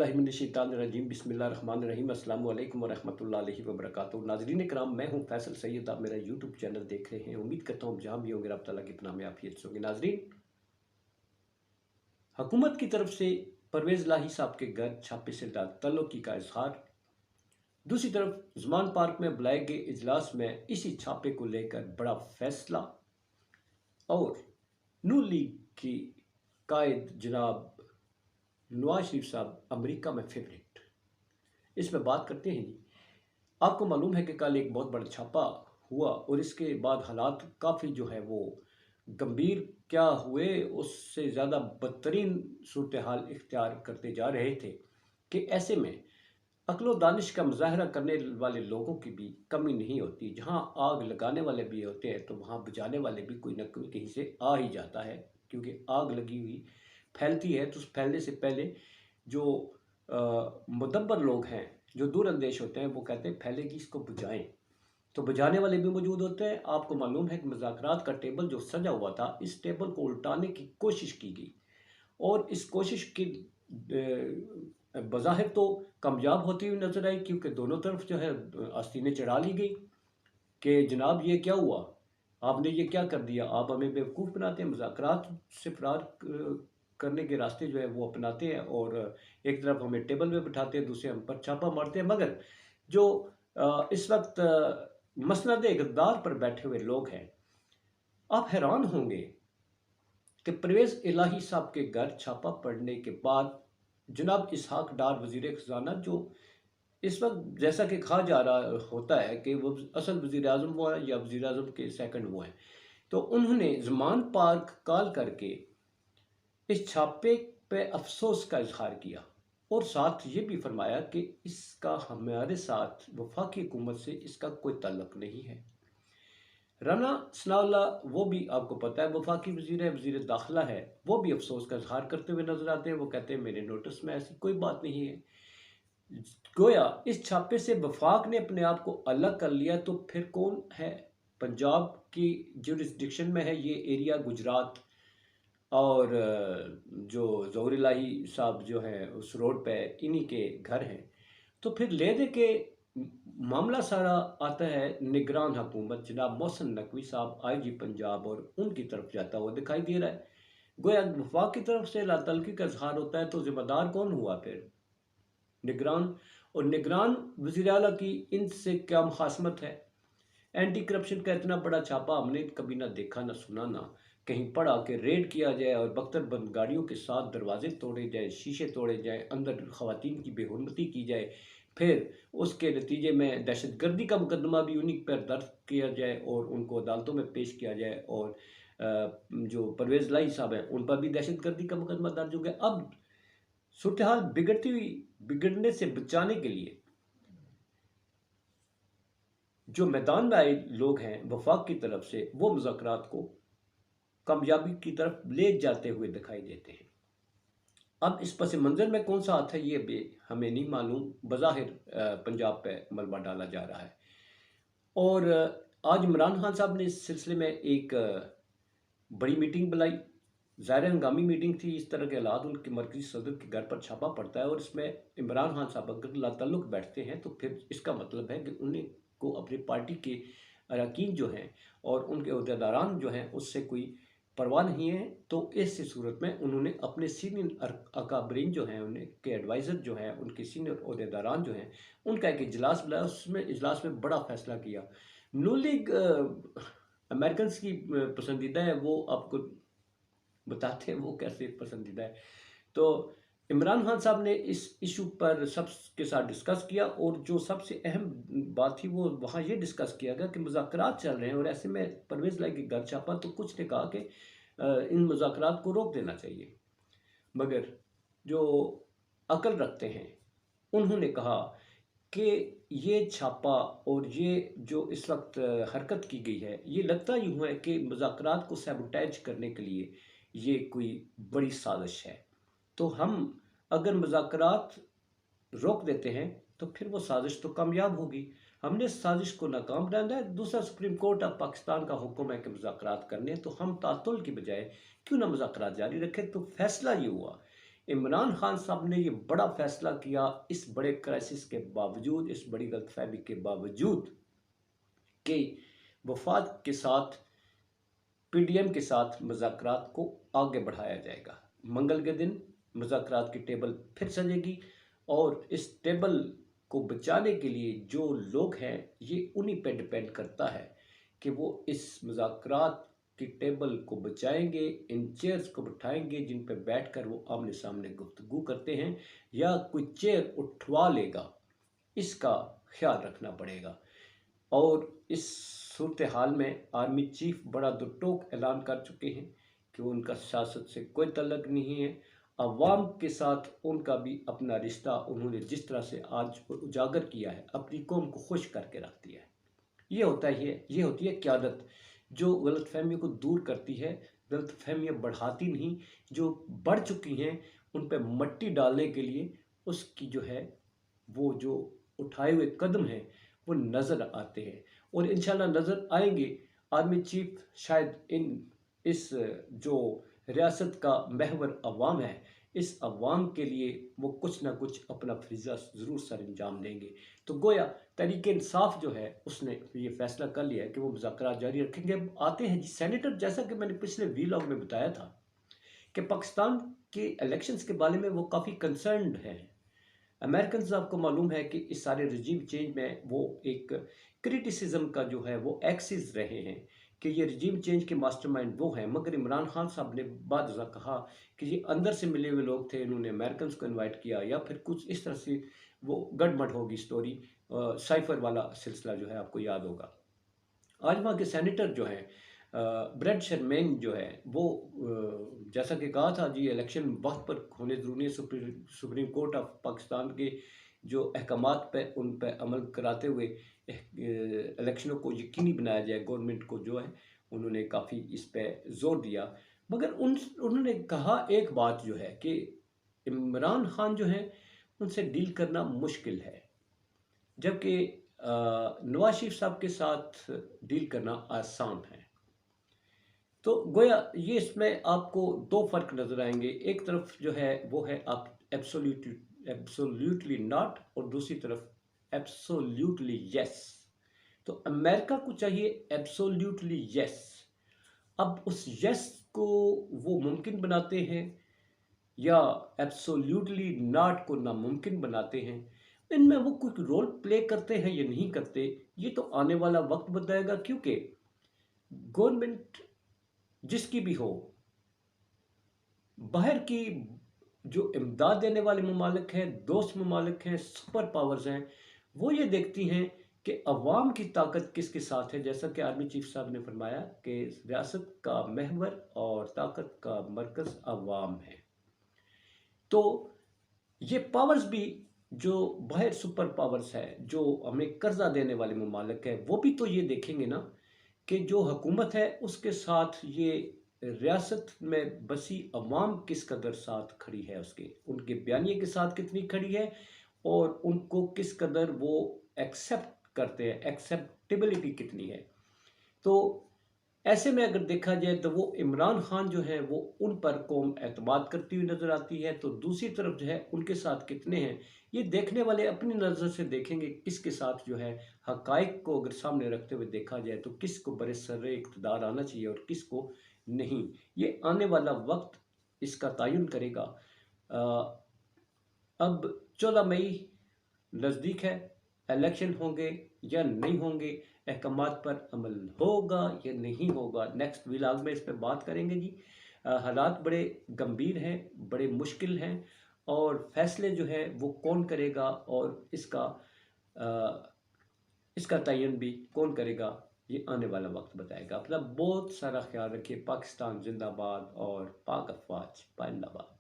औज़ुबिल्लाहिमिनश्शैतानिर्रजीम बिस्मिल्लाहिर्रहमानिर्रहीम अस्सलामु अलैकुम वरहमतुल्लाहि वबरकातुहू। नाज़रीन किराम, मैं हूँ फैसल सैयद, आप मेरा यूट्यूब चैनल देख रहे हैं। उम्मीद करता हूँ जहाँ भी होंगे रब तआला की पनाह में आफियत से होंगे। नाज़रीन, हुकूमत की तरफ से परवेज़ इलाही साहब के घर छापे से ताल्लुकी का इजहार, दूसरी तरफ ज़मान पार्क में बुलाए गए इजलास में इसी छापे को लेकर बड़ा फैसला, और नून लीग की कायद जनाब नवाज शरीफ साहब अमेरिका में फेवरेट, इसमें बात करते हैं जी। आपको मालूम है कि कल एक बहुत बड़ा छापा हुआ और इसके बाद हालात काफ़ी जो है वो गंभीर क्या हुए, उससे ज़्यादा बदतरीन सूरत हाल इख्तियार करते जा रहे थे कि ऐसे में अक्ल दानिश का मुजाहरा करने वाले लोगों की भी कमी नहीं होती। जहाँ आग लगाने वाले भी होते हैं तो वहाँ बुझाने वाले भी कोई न कोई कहीं से आ ही जाता है, क्योंकि आग लगी हुई फैलती है तो उस फैलने से पहले जो मुदब्बर लोग हैं, जो दूर अंदेश होते हैं, वो कहते हैं फैलेगी इसको बुझाएं, तो बुझाने वाले भी मौजूद होते हैं। आपको मालूम है कि मुज़ाकरात का टेबल जो सजा हुआ था, इस टेबल को उल्टाने की कोशिश की गई और इस कोशिश की बज़ाहिर तो कामयाब होती हुई नजर आई, क्योंकि दोनों तरफ जो है आस्तीनें चढ़ा ली गई कि जनाब ये क्या हुआ, आपने ये क्या कर दिया, आप हमें बेवकूफ़ बनाते हैं। मुज़ाकरात से फरार करने के रास्ते जो है वो अपनाते हैं और एक तरफ हमें टेबल पे बिठाते हैं, दूसरे हम पर छापा मारते हैं। मगर जो इस वक्त मसनद इक़्तिदार पर बैठे हुए लोग हैं, आप हैरान होंगे कि परवेज़ इलाही साहब के घर छापा पड़ने के बाद जनाब इसहाक डार वज़ीर ख़ज़ाना, जो इस वक्त जैसा कि कहा जा रहा होता है कि वो असल वज़ीर आज़म वो है या वज़ीर आज़म के सेकंड वो हैं, तो उन्होंने ज़मान पार्क कॉल करके इस छापे पे अफसोस का इजहार किया और साथ ये भी फरमाया कि इसका हमारे साथ वफाकी हुकूमत से इसका कोई ताल्लुक नहीं है। राना सनाउल्लाह, वो भी आपको पता है वफाकी वज़ीर है, वज़ीर दाखिला है, वो भी अफसोस का इजहार करते हुए नजर आते हैं। वो कहते हैं मेरे नोटिस में ऐसी कोई बात नहीं है। गोया इस छापे से वफाक ने अपने आप को अलग कर लिया, तो फिर कौन है? पंजाब की जुरिस्डिक्शन में है ये एरिया, गुजरात, और जो ज़ोहर इलाही साहब जो हैं उस रोड पे इन्हीं के घर हैं। तो फिर ले दे के मामला सारा आता है निगरान हुकूमत जनाब मोहसिन नकवी साहब IG पंजाब, और उनकी तरफ जाता हुआ दिखाई दे रहा है। गोया वफाक की तरफ से लातल्की का इजहार होता है, तो जिम्मेदार कौन हुआ फिर? निगरान। और निगरान वज़ीर आला की इनसे क्या मुखासमत है? एंटी करप्शन का इतना बड़ा छापा हमने कभी ना देखा, ना सुना, ना कहीं पढ़ा कि रेड किया जाए और बख्तर बंद गाड़ियों के साथ दरवाजे तोड़े जाए, शीशे तोड़े जाए, अंदर ख़वातीन की बेहुरमती की जाए, फिर उसके नतीजे में दहशतगर्दी का मुकदमा भी उन्हीं पर दर्ज किया जाए और उनको अदालतों में पेश किया जाए, और जो परवेज़ इलाही साहब हैं उन पर भी दहशतगर्दी का मुकदमा दर्ज हो गया। अब सूरत हाल बिगड़ने से बचाने के लिए जो मैदान में आए लोग हैं वफाक की तरफ से, वो मुज़ाकरात को कामयाबी की तरफ ले जाते हुए दिखाई देते हैं। अब इस पस मंज़र में कौन सा हाथ है ये भी हमें नहीं मालूम। बज़ाहिर पंजाब पे मलबा डाला जा रहा है। और आज इमरान खान साहब ने इस सिलसिले में एक बड़ी मीटिंग बुलाई। ज़ाहिर हंगामी मीटिंग थी। इस तरह के हालात, उनके मरकज़ी सदर के घर पर छापा पड़ता है और इसमें इमरान खान साहब अगर लाताल्लुक़ बैठते हैं तो फिर इसका मतलब है कि उन्हें को अपनी पार्टी के अरकान जो हैं और उनके अहदेदारान जो हैं उससे कोई परवाह नहीं है। तो ऐसी सूरत में उन्होंने अपने सीनियर अकाबरीन जो हैं, उनके एडवाइज़र जो हैं, उनके सीनियर अहदेदारान जो हैं, उनका एक इजलास बुलाया। उसमें इजलास में बड़ा फैसला किया। नून लीग अमेरिकन की पसंदीदा है, वो आपको बताते हैं वो कैसे पसंदीदा है। तो इमरान खान साहब ने इस इशू पर सबके साथ डिस्कस किया और जो सबसे अहम बात थी वो वहाँ ये डिस्कस किया गया कि मुज़ाकरात चल रहे हैं और ऐसे में परवेज़ इलाही के घर छापा, तो कुछ ने कहा कि इन मुज़ाकरात को रोक देना चाहिए। मगर जो अकल रखते हैं उन्होंने कहा कि ये छापा और ये जो इस वक्त हरकत की गई है, ये लगता यूँ है कि मुज़ाकरात को सैबोटेज करने के लिए ये कोई बड़ी साजिश है। तो हम अगर मुज़ाकरात रोक देते हैं तो फिर वो साजिश तो कामयाब होगी। हमने इस साजिश को नाकाम बनाना है। दूसरा, सुप्रीम कोर्ट ऑफ पाकिस्तान का हुक्म है कि मुज़ाकरात करने, तो हम तातुल की बजाय क्यों ना मुज़ाकरात जारी रखें। तो फैसला ये हुआ, इमरान खान साहब ने ये बड़ा फैसला किया इस बड़े क्राइसिस के बावजूद, इस बड़ी गलतफहमी के बावजूद कि वफाद के साथ पीडीएम के साथ मुज़ाकरात को आगे बढ़ाया जाएगा। मंगल के दिन मुज़ाकरात की टेबल फिर सजेगी और इस टेबल को बचाने के लिए जो लोग हैं ये उन्हीं पे डिपेंड करता है कि वो इस मुज़ाकरात की टेबल को बचाएंगे, इन चेयर्स को बिठाएंगे जिन पे बैठकर वो आमने सामने गुफ्तगू करते हैं, या कोई चेयर उठवा लेगा, इसका ख्याल रखना पड़ेगा। और इस सूरत हाल में आर्मी चीफ बड़ा दुटोक ऐलान कर चुके हैं कि उनका सियासत से कोई तल्लक नहीं है। अवाम के साथ उनका भी अपना रिश्ता उन्होंने जिस तरह से आज उजागर किया है, अपनी कौम को खुश करके रख दिया है। ये होती है क़यादत, जो गलतफहमियों को दूर करती है, गलतफहमियाँ बढ़ाती नहीं। जो बढ़ चुकी हैं उन पर मट्टी डालने के लिए उसकी जो है वो जो उठाए हुए कदम हैं वो नज़र आते हैं और इंशाल्लाह नज़र आएंगे। आर्मी चीफ शायद इस जो रियासत का महवर अवाम है, इस अवाम के लिए वो कुछ ना कुछ अपना फरीज़ा ज़रूर सर अंजाम देंगे। तो गोया तहरीक इंसाफ जो है उसने ये फैसला कर लिया है कि वो मुज़ाकरात जारी रखेंगे। अब आते हैं जी सेनेटर, जैसा कि मैंने पिछले वीलॉग में बताया था कि पाकिस्तान के इलेक्शंस के बारे में वो काफ़ी कंसर्न्ड हैं। अमेरिकन आपको मालूम है कि इस सारे रजीम चेंज में वो एक क्रिटिसिज्म का जो है वो एक्सिस रहे हैं कि ये रजीम चेंज के मास्टरमाइंड वो हैं, मगर इमरान खान साहब ने बाद कहा कि ये अंदर से मिले हुए लोग थे, इन्होंने अमेरिकन को इनवाइट किया या फिर कुछ इस तरह से वो गड़बड़ होगी स्टोरी। साइफर वाला सिलसिला जो है आपको याद होगा। आज वहाँ के सेनेटर जो हैं ब्रेड शर्मेन जो है वो जैसा कि कहा था जी इलेक्शन वक्त पर होने ज़रूरी है। सुप्रीम कोर्ट ऑफ पाकिस्तान के जो अहकामात पे उन पर अमल कराते हुए इलेक्शनों को यकीनी बनाया जाए, गवर्नमेंट को जो है उन्होंने काफ़ी इस पे जोर दिया। मगर उन्होंने कहा एक बात जो है कि इमरान खान जो है उनसे डील करना मुश्किल है, जबकि नवाज शरीफ साहब के साथ डील करना आसान है। तो गोया ये इसमें आपको दो फर्क नज़र आएंगे। एक तरफ जो है वो है आप एब्सोल्यूटली नॉट, और दूसरी तरफ एब्सोल्यूटली यस। तो अमेरिका को चाहिए एब्सोल्यूटली यस। अब उस यस को वो मुमकिन बनाते हैं या एब्सोल्यूटली नॉट को नामुमकिन बनाते हैं, इनमें वो कोई रोल प्ले करते हैं या नहीं करते, ये तो आने वाला वक्त बताएगा। क्योंकि गवर्नमेंट जिसकी भी हो, बाहर की जो इमदाद देने वाले ममालिक हैं, दोस्त ममालिक हैं, सुपर पावर्स हैं, वो ये देखती हैं कि अवाम की ताकत किसके साथ है। जैसा कि आर्मी चीफ साहब ने फरमाया कि रियासत का महवर और ताकत का मरकज़ अवाम है। तो ये पावर्स भी जो बाहर सुपर पावर्स है, जो हमें कर्जा देने वाले ममालिक है, वो भी तो ये देखेंगे ना कि जो हुकूमत है उसके साथ ये रियासत में बसी अवाम किस कदर साथ खड़ी है, उसके उनके बयानिए के साथ कितनी खड़ी है और उनको किस कदर वो एक्सेप्ट करते हैं, एक्सेप्टेबिलिटी कितनी है। तो ऐसे में अगर देखा जाए तो वो इमरान खान जो है वो उन पर कौम एतमाद करती हुई नज़र आती है, तो दूसरी तरफ जो है उनके साथ कितने हैं ये देखने वाले अपनी नज़र से देखेंगे। किसके साथ जो है हकाइक को अगर सामने रखते हुए देखा जाए तो किसको बड़े सर्रे इक़्तिदार आना चाहिए और किसको नहीं, ये आने वाला वक्त इसका तयन करेगा। अब 14 मई नज़दीक है, इलेक्शन होंगे या नहीं होंगे, अहकामात पर अमल होगा या नहीं होगा, नेक्स्ट व्लॉग में इस पर बात करेंगे जी। हालात बड़े गंभीर हैं, बड़े मुश्किल हैं और फैसले जो है वो कौन करेगा और इसका तयन भी कौन करेगा ये आने वाला वक्त बताएगा। अपना बहुत सारा ख्याल रखिए। पाकिस्तान जिंदाबाद और पाक अफवाज जिंदाबाद।